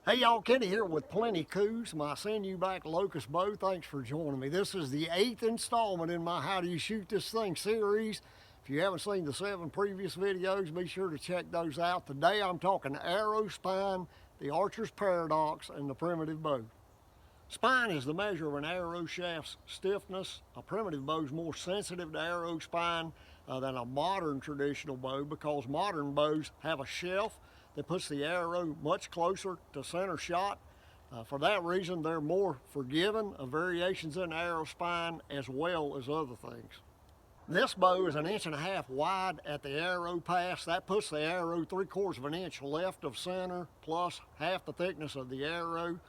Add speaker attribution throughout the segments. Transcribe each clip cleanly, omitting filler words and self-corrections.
Speaker 1: Hey y'all, Kenny here with Plenty Coos, my Send You Back Locust bow. Thanks for joining me. This is the 8th installment in my How Do You Shoot This Thing series. If you haven't seen the 7 previous videos, be sure to check those out. Today I'm talking arrow spine, the archer's paradox, and the primitive bow. Spine is the measure of an arrow shaft's stiffness. A primitive bow is more sensitive to arrow spine than a modern traditional bow, because modern bows have a shelf that puts the arrow much closer to center shot. For that reason, they're more forgiving of variations in arrow spine as well as other things. This bow is 1.5 inches wide at the arrow pass. That puts the arrow 3/4 of an inch left of center, plus half the thickness of the arrow.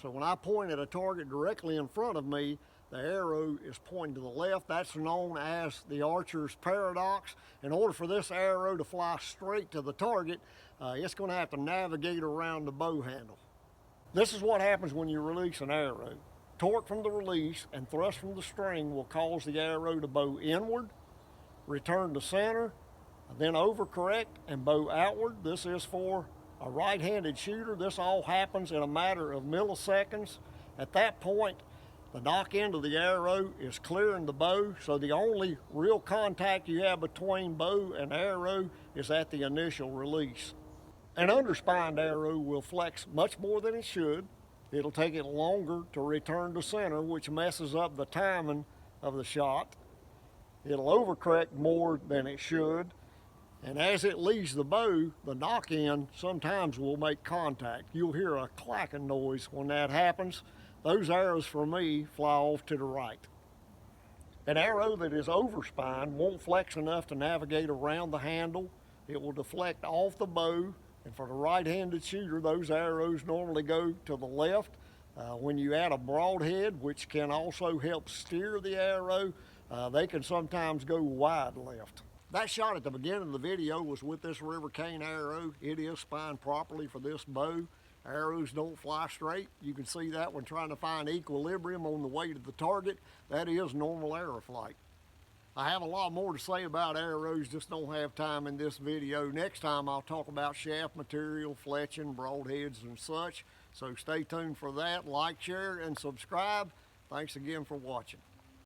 Speaker 1: So when I point at a target directly in front of me, the arrow is pointing to the left. That's known as the archer's paradox. In order for this arrow to fly straight to the target, it's going to have to navigate around the bow handle. This is what happens when you release an arrow. Torque from the release and thrust from the string will cause the arrow to bow inward, return to center, then overcorrect and bow outward. This is for a right-handed shooter. This all happens in a matter of milliseconds. At that point, the knock end of the arrow is clearing the bow, so the only real contact you have between bow and arrow is at the initial release. An underspined arrow will flex much more than it should. It'll take it longer to return to center, which messes up the timing of the shot. It'll overcorrect more than it should. And as it leaves the bow, the knock end sometimes will make contact. You'll hear a clacking noise when that happens. Those arrows, for me, fly off to the right. An arrow that is overspined won't flex enough to navigate around the handle. It will deflect off the bow. And for the right-handed shooter, those arrows normally go to the left. When you add a broadhead, which can also help steer the arrow, they can sometimes go wide left. That shot at the beginning of the video was with this river cane arrow. It is spined properly for this bow. Arrows don't fly straight. You can see that when trying to find equilibrium on the way to the target. That is normal arrow flight. I have a lot more to say about arrows, just don't have time in this video. Next time I'll talk about shaft material, fletching, broadheads, and such. So stay tuned for that. Like, share, and subscribe. Thanks again for watching.